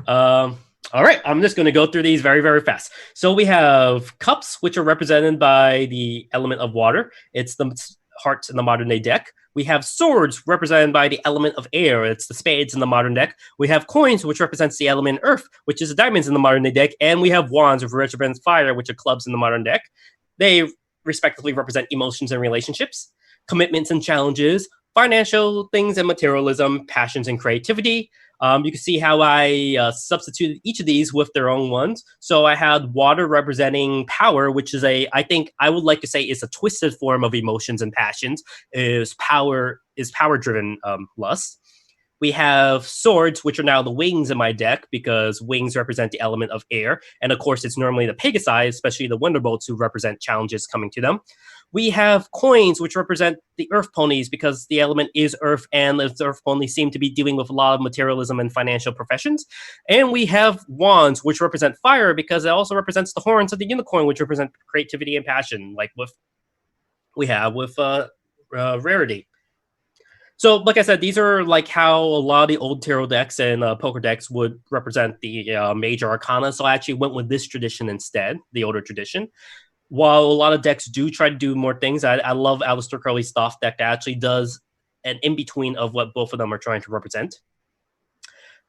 All right, I'm just going to go through these very, very fast. So we have cups, which are represented by the element of water. It's the hearts in the modern day deck. We have swords represented by the element of air. It's the spades in the modern deck. We have coins, which represents the element earth, which is the diamonds in the modern day deck. And we have wands, which represents fire, which are clubs in the modern deck. They respectively represent emotions and relationships, commitments and challenges, financial things and materialism, passions and creativity. You can see how I substituted each of these with their own ones. So I had water representing power, which is I think I would like to say is a twisted form of emotions and passions, is power-driven lust. We have swords, which are now the wings in my deck, because wings represent the element of air. And of course, it's normally the Pegasi, especially the Wonderbolts, who represent challenges coming to them. We have coins, which represent the earth ponies, because the element is earth, and the earth ponies seem to be dealing with a lot of materialism and financial professions. And we have wands, which represent fire, because it also represents the horns of the unicorn, which represent creativity and passion, like we have with rarity. So, like I said, these are like how a lot of the old tarot decks and poker decks would represent the major arcana. So I actually went with this tradition instead, the older tradition. While a lot of decks do try to do more things, I love Aleister Crowley's Thoth deck that actually does an in-between of what both of them are trying to represent.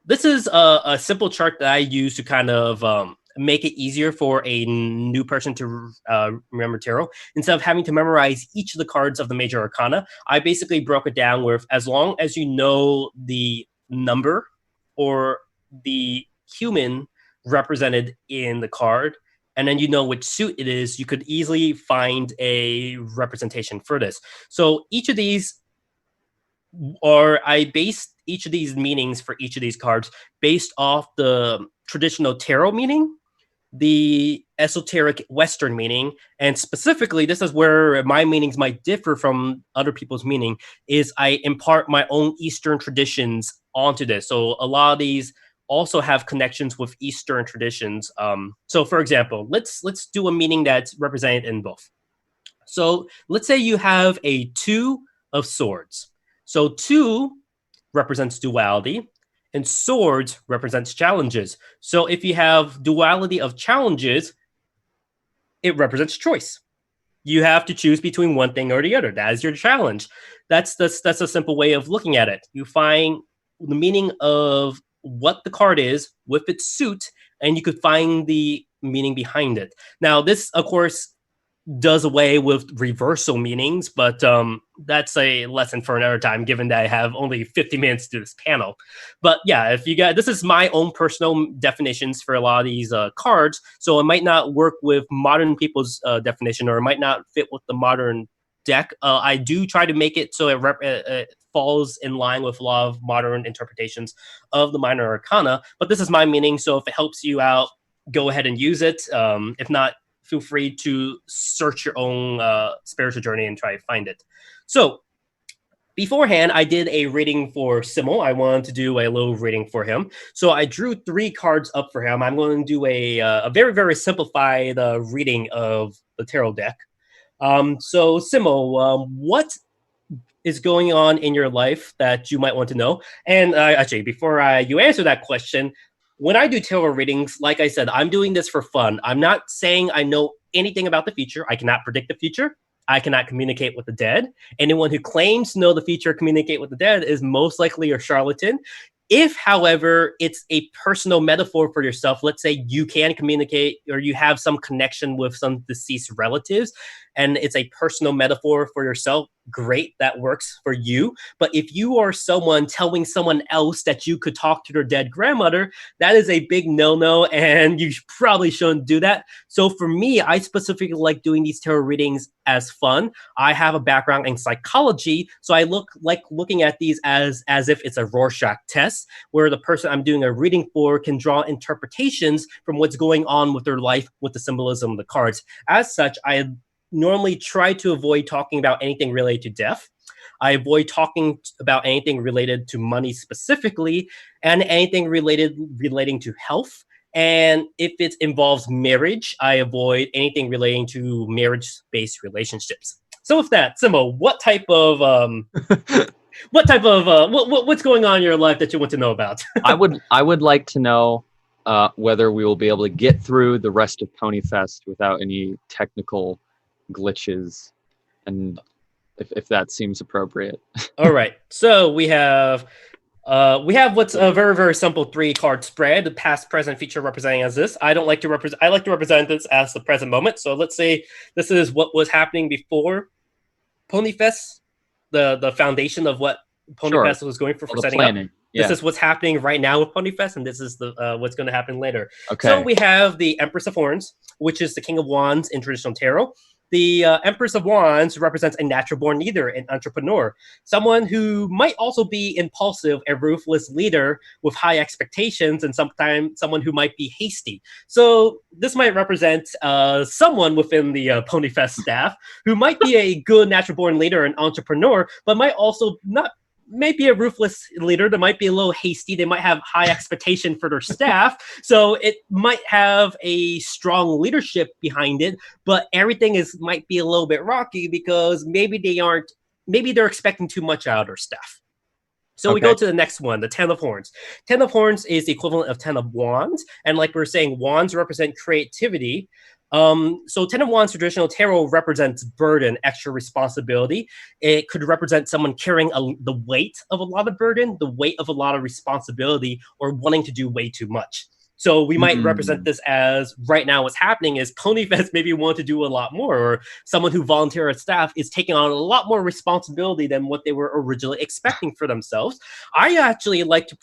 This is a simple chart that I use to kind of make it easier for a new person to remember tarot. Instead of having to memorize each of the cards of the major arcana, I basically broke it down with, as long as you know the number or the human represented in the card, and then you know which suit it is, you could easily find a representation for this. So each of these, or I based each of these meanings for each of these cards based off the traditional tarot meaning, the esoteric Western meaning, and specifically, this is where my meanings might differ from other people's meaning, is I impart my own Eastern traditions onto this. So a lot of these also have connections with Eastern traditions. So for example, let's do a meaning that's represented in both. So let's say you have a 2 of swords. So 2 represents duality, and swords represents challenges. So if you have duality of challenges, it represents choice. You have to choose between one thing or the other. That is your challenge. That's a simple way of looking at it. You find the meaning of what the card is with its suit, and you could find the meaning behind it. Now, this, of course, does away with reversal meanings, but that's a lesson for another time, given that I have only 50 minutes to this panel. But yeah, if you guys, this is my own personal definitions for a lot of these cards, so it might not work with modern people's definition, or it might not fit with the modern deck. I do try to make it so it falls in line with a lot of modern interpretations of the minor arcana, but this is my meaning, so if it helps you out, go ahead and use it. If not, feel free to search your own spiritual journey and try to find it. So beforehand, I did a reading for Simmel. I wanted to do a little reading for him. So I drew 3 cards up for him. I'm going to do a very, very simplified reading of the tarot deck. So Simmel, what is going on in your life that you might want to know? And actually, before you answer that question, when I do tarot readings, like I said, I'm doing this for fun. I'm not saying I know anything about the future. I cannot predict the future. I cannot communicate with the dead. Anyone who claims to know the future, communicate with the dead, is most likely a charlatan. If, however, it's a personal metaphor for yourself, let's say you can communicate or you have some connection with some deceased relatives, and it's a personal metaphor for yourself, great, that works for you. But if you are someone telling someone else that you could talk to their dead grandmother, that is a big no-no, and you probably shouldn't do that. So for me, I specifically like doing these tarot readings as fun. I have a background in psychology, so I looking at these as if it's a Rorschach test, where the person I'm doing a reading for can draw interpretations from what's going on with their life with the symbolism of the cards. As such, I normally try to avoid talking about anything related to death. I avoid talking about anything related to money specifically, and anything relating to health. And if it involves marriage, I avoid anything relating to marriage-based relationships. So with that, Simo, what's going on in your life that you want to know about? I would like to know whether we will be able to get through the rest of PonyFest without any technical glitches, and if that seems appropriate. All right, so we have what's a very, very simple 3-card spread, the past, present, future representing as this. I like to represent this as the present moment. So let's say this is what was happening before PonyFest, the foundation of what PonyFest was going for setting planning. Up. This is what's happening right now with PonyFest, and this is the what's going to happen later. Okay. So we have the Empress of Horns, which is the King of Wands in traditional tarot. The Empress of Wands represents a natural-born leader, an entrepreneur, someone who might also be impulsive, a ruthless leader with high expectations, and sometimes someone who might be hasty. So this might represent someone within the PonyFest staff who might be a good natural-born leader and entrepreneur, but might also not maybe a ruthless leader. They might be a little hasty. They might have high expectation for their staff. So it might have a strong leadership behind it, but everything might be a little bit rocky because maybe they're expecting too much out of their staff. So we go to the next one, the 10 of Horns. 10 of Horns is the equivalent of 10 of Wands. And like we were saying, Wands represent creativity. So 10 of Wands traditional tarot represents burden, extra responsibility. It could represent someone carrying the weight of a lot of burden, the weight of a lot of responsibility, or wanting to do way too much. So we might represent this as right now what's happening is PonyFest maybe want to do a lot more, or someone who volunteers staff is taking on a lot more responsibility than what they were originally expecting for themselves. I actually like to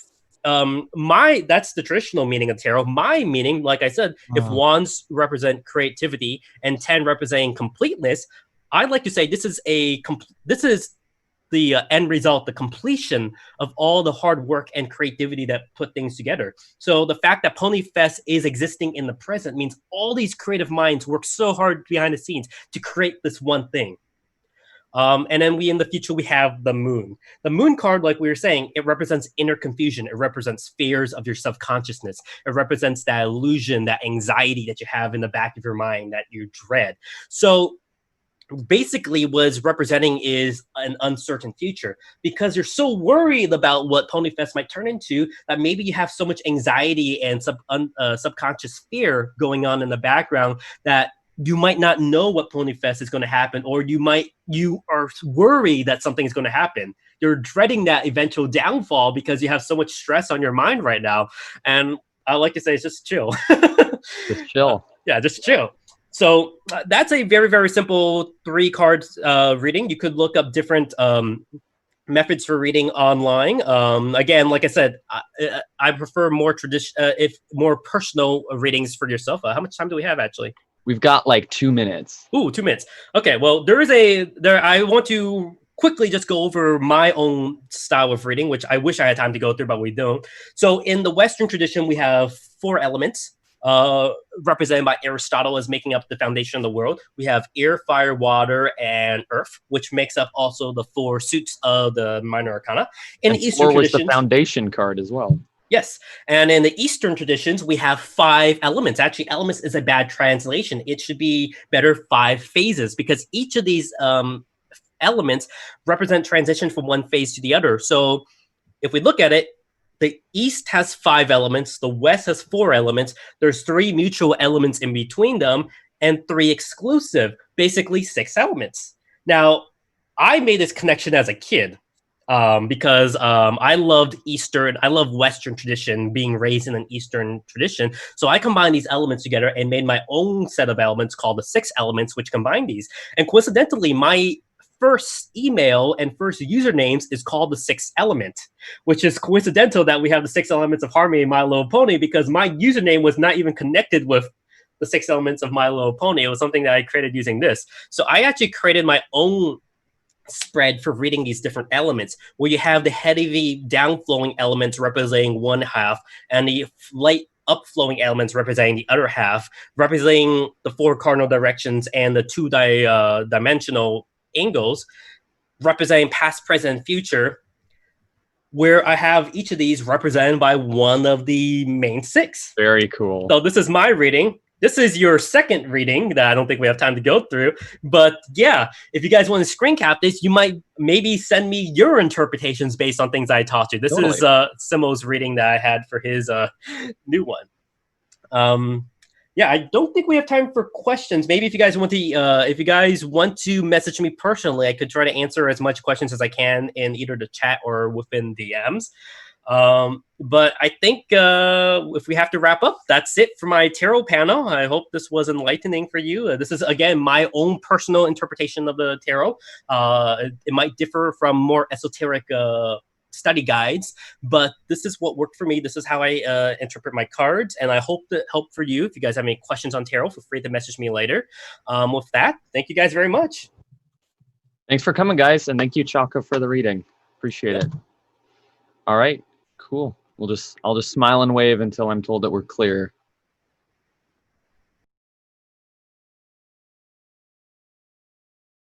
that's the traditional meaning of tarot. My meaning, like I said, if wands represent creativity and 10 representing completeness, I'd like to say this is the end result, the completion of all the hard work and creativity that put things together. So the fact that PonyFest is existing in the present means all these creative minds work so hard behind the scenes to create this one thing. And then in the future, we have the moon. The moon card, like we were saying, it represents inner confusion. It represents fears of your subconsciousness. It represents that illusion, that anxiety that you have in the back of your mind that you dread. So basically what it's representing is an uncertain future because you're so worried about what PonyFest might turn into that maybe you have so much anxiety and subconscious fear going on in the background that you might not know what PonyFest is going to happen, or you are worried that something is going to happen. You're dreading that eventual downfall because you have so much stress on your mind right now. And I like to say it's just chill. Just chill. Yeah, just chill. So that's a very, very simple 3 cards reading. You could look up different methods for reading online. Again, like I said, I prefer more more personal readings for yourself. How much time do we have actually? We've got like 2 minutes. Ooh, 2 minutes. Okay, well, I want to quickly just go over my own style of reading, which I wish I had time to go through, but we don't. So in the Western tradition, we have 4 elements represented by Aristotle as making up the foundation of the world. We have air, fire, water, and earth, which makes up also the 4 suits of the Minor Arcana. In the Eastern tradition, was the foundation card as well. Yes. And in the Eastern traditions, we have 5 elements. Actually, elements is a bad translation. It should be better 5 phases because each of these elements represent transition from one phase to the other. So if we look at it, the East has 5 elements, the West has 4 elements. There's 3 mutual elements in between them, and 3 exclusive, basically 6 elements. Now, I made this connection as a kid because I loved Western tradition, being raised in an Eastern tradition. So I combined these elements together and made my own set of elements called the 6 elements, which combine these. And coincidentally, my first email and first usernames is called the 6th element, which is coincidental that we have the 6 elements of harmony in My Little Pony, because my username was not even connected with the 6 elements of My Little Pony. It was something that I created using this. So I actually created my own spread for reading these different elements, where you have the heavy downflowing elements representing one half and the light upflowing elements representing the other half, representing the 4 cardinal directions and the 2 dimensional angles, representing past, present, and future, where I have each of these represented by one of the main 6. Very cool. So this is my reading. This is your second reading that I don't think we have time to go through. But yeah, if you guys want to screen cap this, you might maybe send me your interpretations based on things I taught you. This Totally. is Simo's reading that I had for his new one. Yeah, I don't think we have time for questions. Maybe if you guys want to message me personally, I could try to answer as much questions as I can in either the chat or within DMs. But I think if we have to wrap up, that's it for my tarot panel. I hope this was enlightening for you. This is, again, my own personal interpretation of the tarot. It might differ from more esoteric study guides, but this is what worked for me. This is how I interpret my cards, and I hope that helped for you. If you guys have any questions on tarot, feel free to message me later. With that, thank you guys very much. Thanks for coming, guys, and thank you, Choco, for the reading. Appreciate it. All right, cool. I'll just smile and wave until I'm told that we're clear.